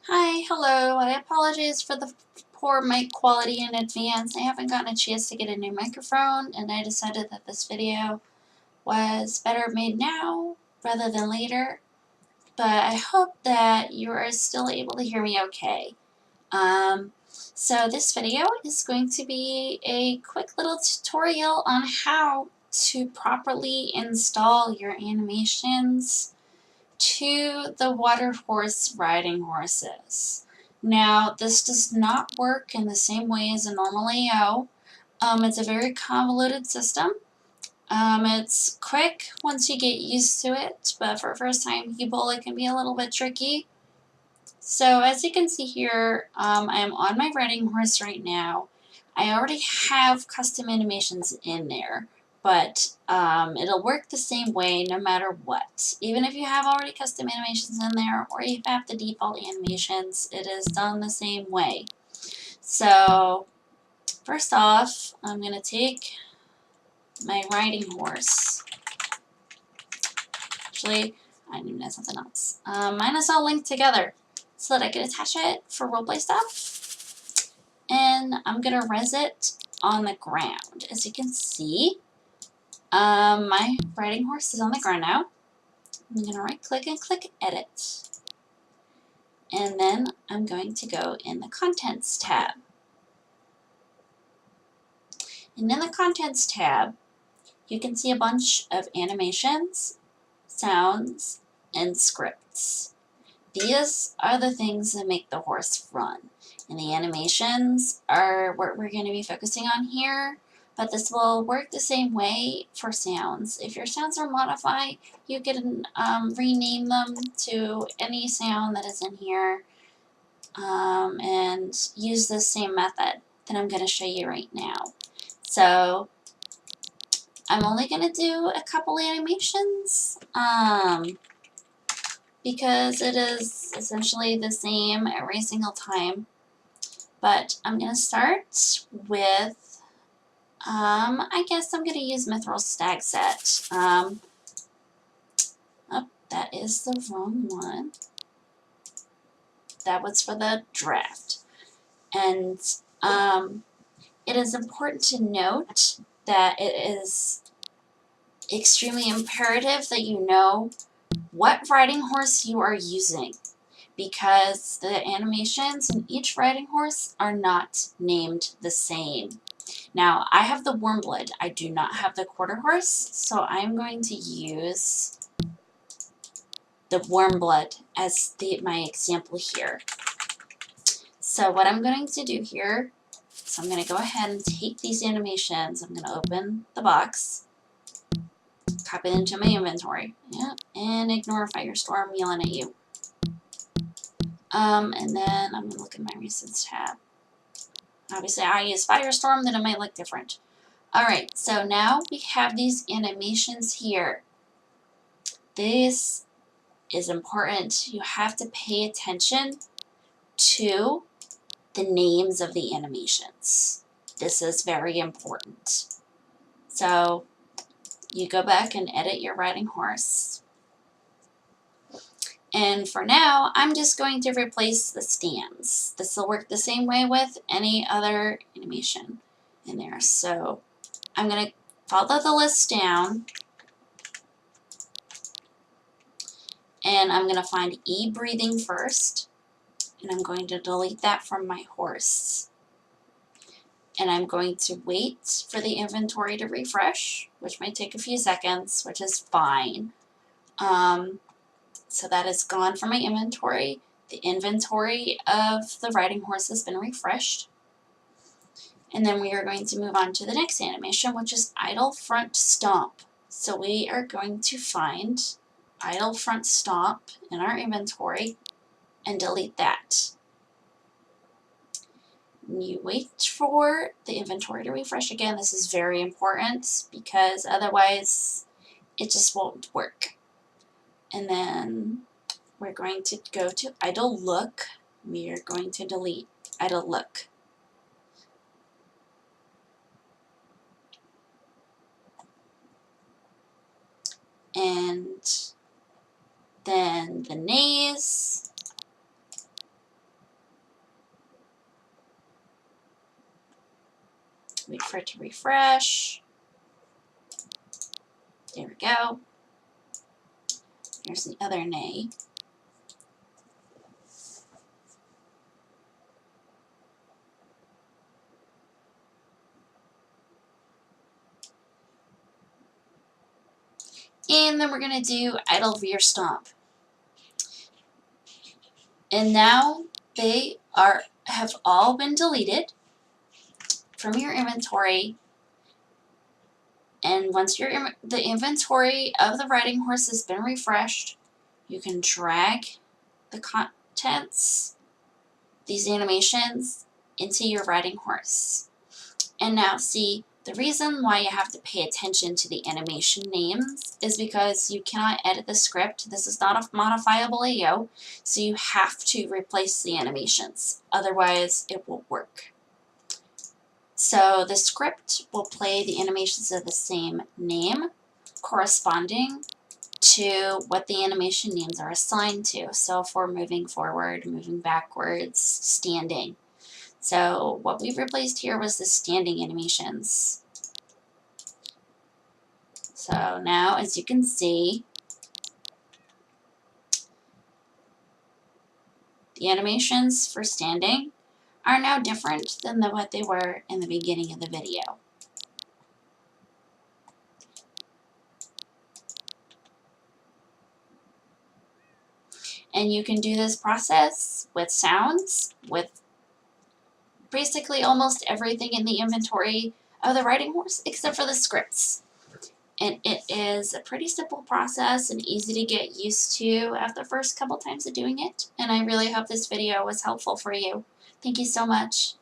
Hi, hello. I apologize for the poor mic quality in advance. I haven't gotten a chance to get a new microphone, and I decided that this video was better made now rather than later. But I hope that you are still able to hear me okay. So this video is going to be a quick little tutorial on how to properly install your animations to the water horse riding horses. Now, this does not work in the same way as a normal AO. It's a very convoluted system. It's quick once you get used to it, but for first time people it can be a little bit tricky. So as you can see here, I am on my riding horse right now. I already have custom animations in there, but it'll work the same way no matter what. Even if you have already custom animations in there or you have the default animations, it is done the same way. So first off, I'm going to take my riding horse. Actually, I need to know something else. Mine is all linked together so that I can attach it for roleplay stuff. And I'm going to res it on the ground. As you can see, my riding horse is on the ground now. I'm going to right click and click edit. And then I'm going to go in the contents tab. And in the contents tab, you can see a bunch of animations, sounds, and scripts. These are the things that make the horse run. And the animations are what we're going to be focusing on here, but this will work the same way for sounds. If your sounds are modified, you can rename them to any sound that is in here and use the same method that I'm going to show you right now. So I'm only going to do a couple animations. Because it is essentially the same every single time. But I'm going to start with, I guess I'm going to use Mithril Stag Set. Oh, that is the wrong one. That was for the draft. And it is important to note that it is extremely imperative that you know what riding horse you are using, because the animations in each riding horse are not named the same. Now, I have the Warmblood. I do not have the Quarter Horse, so I'm going to use the Warmblood as my example here. So what I'm going to do here is I'm going to go ahead and take these animations. I'm going to open the box, copy it into my inventory, and ignore Firestorm yelling at you. And then I'm going to look in my recents tab. Obviously, I use Firestorm, then it might look different. Alright, so now we have these animations here. This is important. You have to pay attention to the names of the animations. This is very important. So you go back and edit your riding horse. And for now, I'm just going to replace the stands. This will work the same way with any other animation in there. So I'm going to follow the list down, and I'm going to find E breathing first, and I'm going to delete that from my horse. And I'm going to wait for the inventory to refresh, which might take a few seconds, which is fine. So that is gone from my inventory. The inventory of the riding horse has been refreshed. And then we are going to move on to the next animation, which is idle front stomp. So we are going to find idle front stomp in our inventory and delete that. You wait for the inventory to refresh again. This is very important because otherwise it just won't work. And then we're going to go to idle look. We are going to delete idle look. And then the nays. Wait for it to refresh. There we go. Here's the other neigh. And then we're going to do idle rear stomp. And now they have all been deleted from your inventory. And once the inventory of the riding horse has been refreshed, you can drag the contents, these animations, into your riding horse. And now see, the reason why you have to pay attention to the animation names is because you cannot edit the script. This is not a modifiable AO, so you have to replace the animations. Otherwise, it won't work. So the script will play the animations of the same name corresponding to what the animation names are assigned to. So if we're moving forward, moving backwards, standing. So what we've replaced here was the standing animations. So now, as you can see, the animations for standing are now different than what they were in the beginning of the video. And you can do this process with sounds, with basically almost everything in the inventory of the riding horse except for the scripts. And it is a pretty simple process and easy to get used to after the first couple times of doing it. And I really hope this video was helpful for you. Thank you so much.